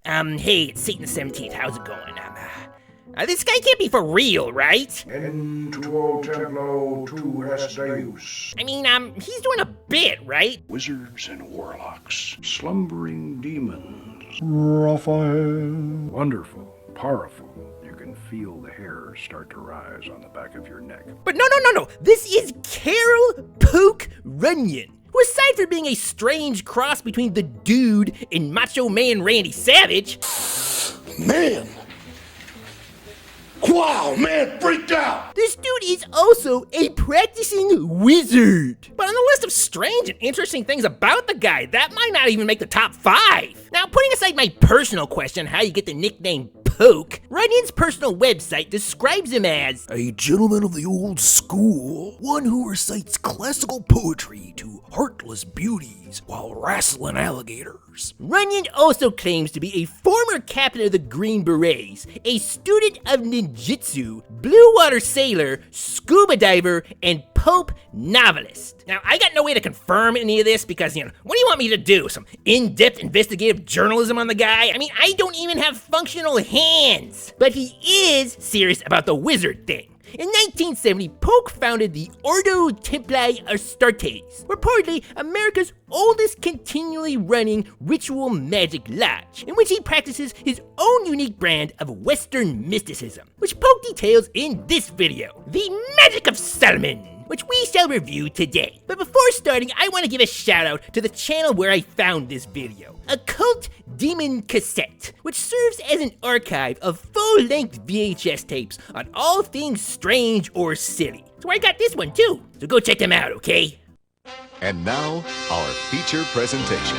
Hey, it's Satan the 17th. How's it going? This guy can't be for real, right? En tuo templo tu es Deus. I mean, he's doing a bit, right? Wizards and warlocks, slumbering demons. Raphael. Wonderful, powerful. You can feel the hair start to rise on the back of your neck. But no. This is Carol Poke Runyon, who aside from being a strange cross between the Dude and Macho Man Randy Savage... Man! Wow, man, freaked out! This dude is also a practicing wizard. But on the list of strange and interesting things about the guy, that might not even make the top 5. Now, putting aside my personal question, how you get the nickname Poke, Runyon's personal website describes him as a gentleman of the old school, one who recites classical poetry to heartless beauties while wrestling alligators. Runyon also claims to be a former captain of the Green Berets, a student of ninjutsu, blue water sailor, scuba diver, and pulp novelist. Now, I got no way to confirm any of this because, what do you want me to do? Some in-depth investigative journalism on the guy? I mean, I don't even have functional hands. But he is serious about the wizard thing. In 1970, Poke founded the Ordo Templi Astartes, reportedly America's oldest continually running ritual magic lodge, in which he practices his own unique brand of Western mysticism, which Poke details in this video, The Magic of Solomon, which we shall review today. But before starting, I want to give a shout out to the channel where I found this video, Occult Demon Cassette, which serves as an archive of full-length VHS tapes on all things strange or silly. So I got this one too, so go check them out, okay? And now, our feature presentation.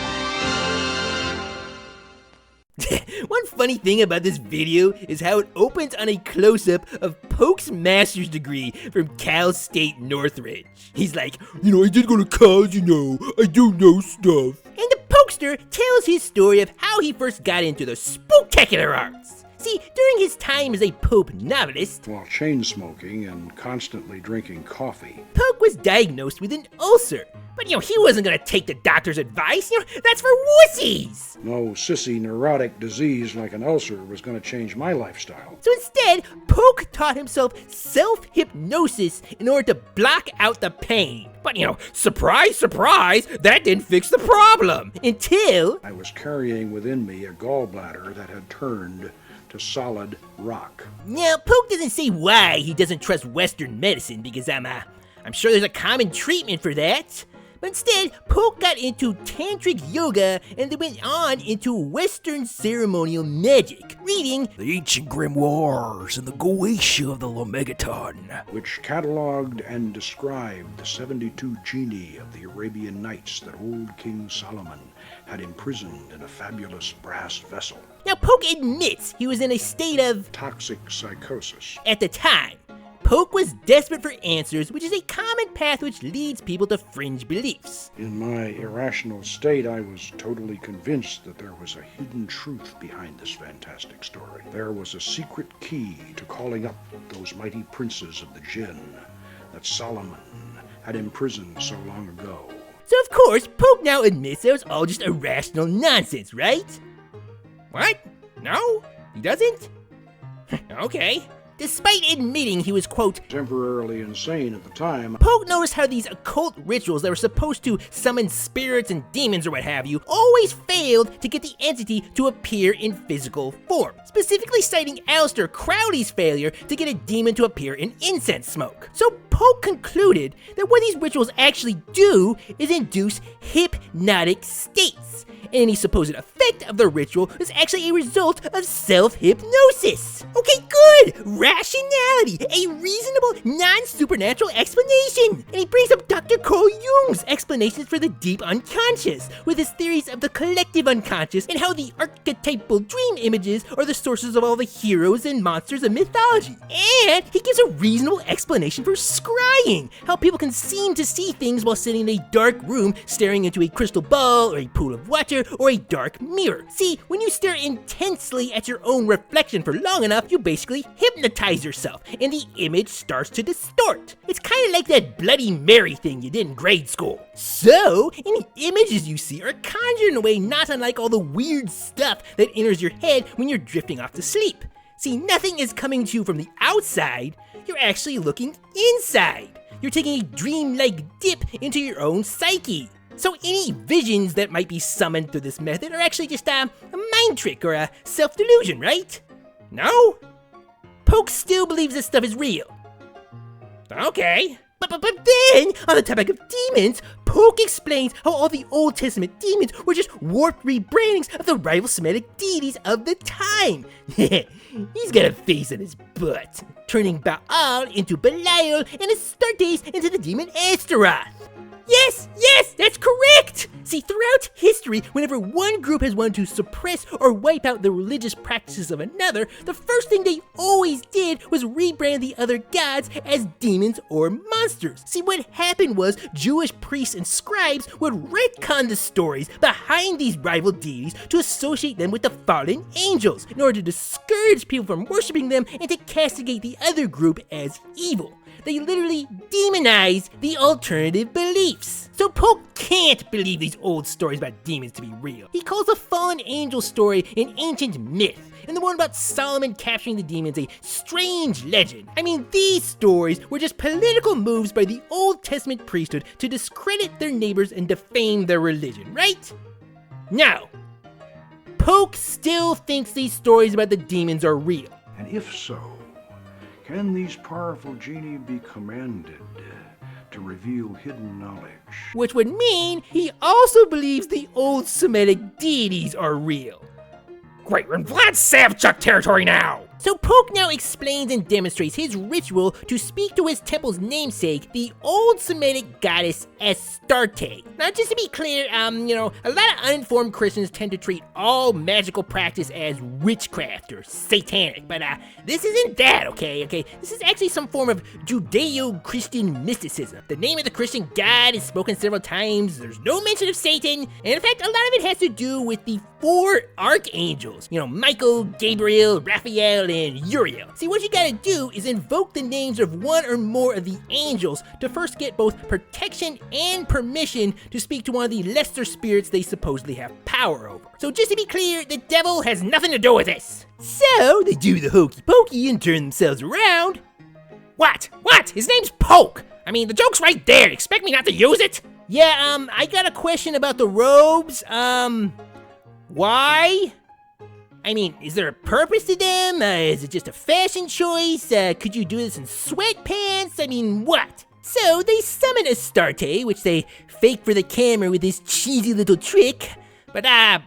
One funny thing about this video is how it opens on a close-up of Poke's master's degree from Cal State Northridge. He's like, I did go to college, I do know stuff. And the Pokester tells his story of how he first got into the spooktacular arts. See, during his time as a pulp novelist, while chain smoking and constantly drinking coffee, Poke was diagnosed with an ulcer. But, he wasn't gonna take the doctor's advice. That's for wussies. No sissy neurotic disease like an ulcer was gonna change my lifestyle. So instead, Poke taught himself self-hypnosis in order to block out the pain. But, surprise, surprise, that didn't fix the problem. Until I was carrying within me a gallbladder that had turned to solid rock. Now, Poke doesn't say why he doesn't trust Western medicine, because I'm sure there's a common treatment for that. But instead, Poke got into tantric yoga and then went on into Western ceremonial magic, reading the ancient grimoires and the Goetia of the Lomegaton, which cataloged and described the 72 genii of the Arabian Nights that old King Solomon had imprisoned in a fabulous brass vessel. Now, Poke admits he was in a state of toxic psychosis at the time. Poke was desperate for answers, which is a common path which leads people to fringe beliefs. In my irrational state, I was totally convinced that there was a hidden truth behind this fantastic story. There was a secret key to calling up those mighty princes of the Jinn that Solomon had imprisoned so long ago. So of course, Poke now admits it was all just irrational nonsense, right? What? No? He doesn't? Okay. Despite admitting he was, quote, temporarily insane at the time, Poke noticed how these occult rituals that were supposed to summon spirits and demons or what have you always failed to get the entity to appear in physical form, specifically citing Aleister Crowley's failure to get a demon to appear in incense smoke. So Poke concluded that what these rituals actually do is induce hypnotic states, and any supposed effect of the ritual is actually a result of self-hypnosis. Okay, good! Rationality! A reasonable, non-supernatural explanation! And he brings up Dr. Carl Jung's explanations for the deep unconscious, with his theories of the collective unconscious and how the archetypal dream images are the sources of all the heroes and monsters of mythology. And he gives a reasonable explanation for scrying, how people can seem to see things while sitting in a dark room staring into a crystal ball or a pool of water, mirror or a dark mirror. See, when you stare intensely at your own reflection for long enough, you basically hypnotize yourself, and the image starts to distort. It's kind of like that Bloody Mary thing you did in grade school. So, any images you see are conjured in a way not unlike all the weird stuff that enters your head when you're drifting off to sleep. See, nothing is coming to you from the outside, you're actually looking inside. You're taking a dream-like dip into your own psyche. So any visions that might be summoned through this method are actually just a mind trick or a self-delusion, right? No? Poke still believes this stuff is real. Okay. But then, on the topic of demons, Poke explains how all the Old Testament demons were just warped rebrandings of the rival Semitic deities of the time. He's got a face on his butt, turning Baal into Belial and Astartes into the demon Astarte. Yes, that's correct! See, throughout history, whenever one group has wanted to suppress or wipe out the religious practices of another, the first thing they always did was rebrand the other gods as demons or monsters. See, what happened was Jewish priests and scribes would retcon the stories behind these rival deities to associate them with the fallen angels, in order to discourage people from worshiping them and to castigate the other group as evil. They literally demonize the alternative beliefs. So Poke can't believe these old stories about demons to be real. He calls the fallen angel story an ancient myth, and the one about Solomon capturing the demons a strange legend. I mean, these stories were just political moves by the Old Testament priesthood to discredit their neighbors and defame their religion, right? Now, Poke still thinks these stories about the demons are real. And if so, can these powerful genii be commanded to reveal hidden knowledge? Which would mean he also believes the old Semitic deities are real. Great, we're in Vlad Savchuk territory now! So Poke now explains and demonstrates his ritual to speak to his temple's namesake, the old Semitic goddess Astarte. Now, just to be clear, a lot of uninformed Christians tend to treat all magical practice as witchcraft or satanic, but this isn't that, okay? This is actually some form of Judeo-Christian mysticism. The name of the Christian god is spoken several times, there's no mention of Satan, and in fact, a lot of it has to do with the 4 archangels, Michael, Gabriel, Raphael, and Uriel. See, what you gotta do is invoke the names of one or more of the angels to first get both protection and permission to speak to one of the lesser spirits they supposedly have power over. So just to be clear, the devil has nothing to do with this. So they do the hokey pokey and turn themselves around. What? His name's Poke! I mean, the joke's right there. Expect me not to use it? Yeah, I got a question about the robes. Why? I mean, is there a purpose to them? Is it just a fashion choice? Could you do this in sweatpants? I mean, what? So they summon Astarte, which they fake for the camera with this cheesy little trick, but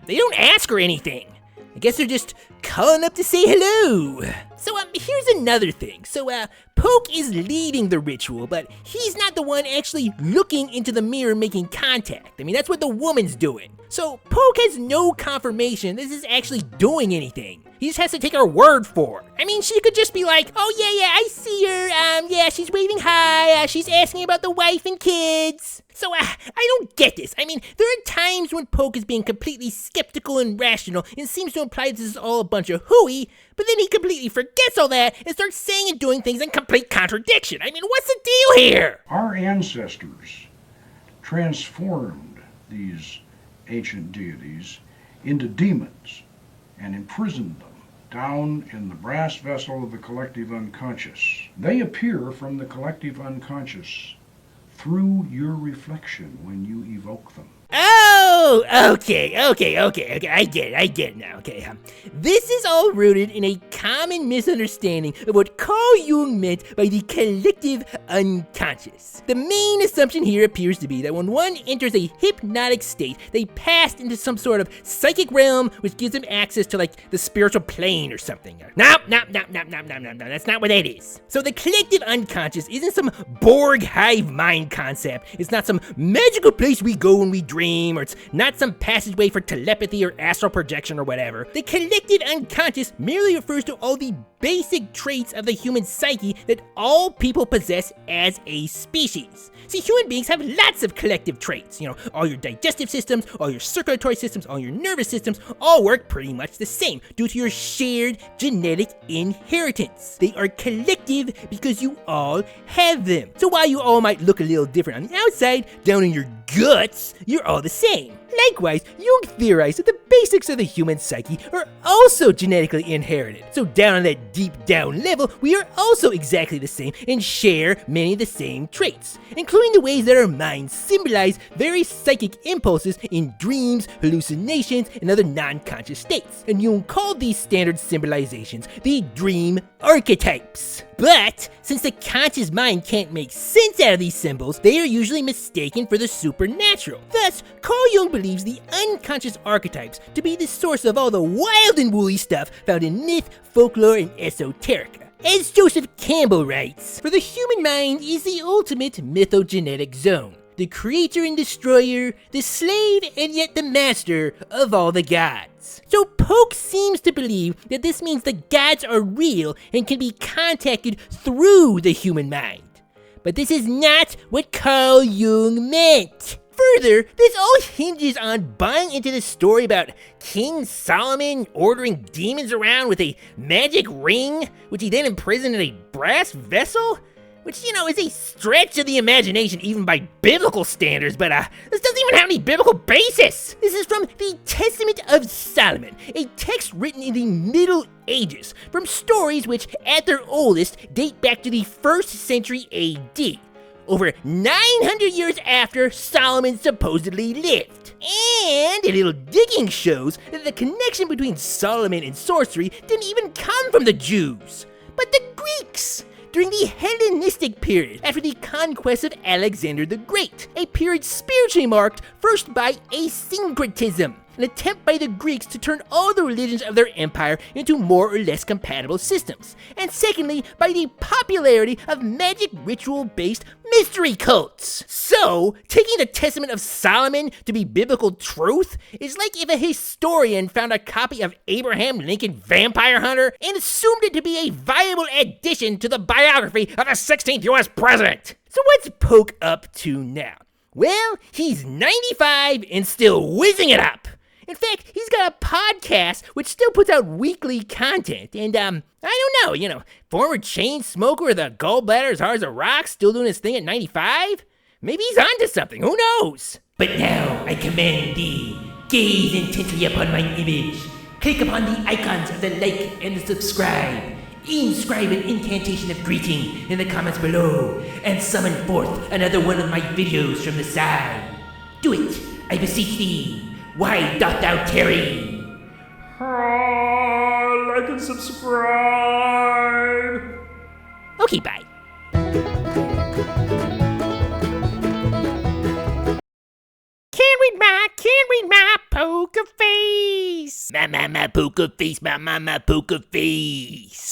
they don't ask her anything. I guess they're just calling up to say hello. So here's another thing. So Poke is leading the ritual, but he's not the one actually looking into the mirror making contact. I mean, that's what the woman's doing. So Poke has no confirmation this is actually doing anything. He just has to take her word for it. I mean, she could just be like, oh yeah, I see her, yeah, she's waving hi, she's asking about the wife and kids. So, I don't get this. I mean, there are times when Poke is being completely skeptical and rational and seems to imply this is all a bunch of hooey, but then he completely forgets all that and starts saying and doing things in complete contradiction. I mean, what's the deal here? Our ancestors transformed these ancient deities into demons and imprisoned them down in the brass vessel of the collective unconscious. They appear from the collective unconscious through your reflection when you evoke them. Oh, okay, I get it now, okay. This is all rooted in a common misunderstanding of what Carl Jung meant by the collective unconscious. The main assumption here appears to be that when one enters a hypnotic state, they pass into some sort of psychic realm which gives them access to like the spiritual plane or something. No, that's not what that is. So the collective unconscious isn't some Borg hive mind concept. It's not some magical place we go when we dream, or it's not some passageway for telepathy or astral projection or whatever. The collective unconscious merely refers to to all the basic traits of the human psyche that all people possess as a species. See, human beings have lots of collective traits. All your digestive systems, all your circulatory systems, all your nervous systems all work pretty much the same due to your shared genetic inheritance. They are collective because you all have them. So while you all might look a little different on the outside, down in your guts, you're all the same. Likewise, Jung theorized that the basics of the human psyche are also genetically inherited. So down on that deep down level, we are also exactly the same and share many of the same traits, including the ways that our minds symbolize various psychic impulses in dreams, hallucinations, and other non-conscious states. And Jung called these standard symbolizations the dream archetypes. But since the conscious mind can't make sense out of these symbols, they are usually mistaken for the supernatural. Thus, Carl Jung believes the unconscious archetypes to be the source of all the wild and woolly stuff found in myth, folklore, and esoterica. As Joseph Campbell writes, "For the human mind is the ultimate mythogenetic zone, the creator and destroyer, the slave and yet the master of all the gods." So Polk seems to believe that this means the gods are real and can be contacted through the human mind. But this is not what Carl Jung meant. Further, this all hinges on buying into the story about King Solomon ordering demons around with a magic ring, which he then imprisoned in a brass vessel? Which, is a stretch of the imagination even by biblical standards, but this doesn't even have any biblical basis. This is from the Testament of Solomon, a text written in the Middle Ages, from stories which, at their oldest, date back to the 1st century AD, over 900 years after Solomon supposedly lived. And a little digging shows that the connection between Solomon and sorcery didn't even come from the Jews, but the Greeks. During the Hellenistic period, after the conquest of Alexander the Great, a period spiritually marked first by asyncretism, an attempt by the Greeks to turn all the religions of their empire into more or less compatible systems, and secondly, by the popularity of magic ritual-based mystery cults. So, taking the Testament of Solomon to be biblical truth is like if a historian found a copy of Abraham Lincoln Vampire Hunter and assumed it to be a viable addition to the biography of the 16th U.S. president. So what's Polk up to now? Well, he's 95 and still whizzing it up. In fact, he's got a podcast which still puts out weekly content, and I don't know, former chain smoker with a gallbladder as hard as a rock, still doing his thing at 95? Maybe he's onto something, who knows? But now I command thee, gaze intently upon my image, click upon the icons of the like and the subscribe, inscribe an incantation of greeting in the comments below, and summon forth another one of my videos from the side. Do it, I beseech thee. Why doth thou tarry? Like and subscribe. Okay, bye. Can't read my poker face. My poker face, my poker face.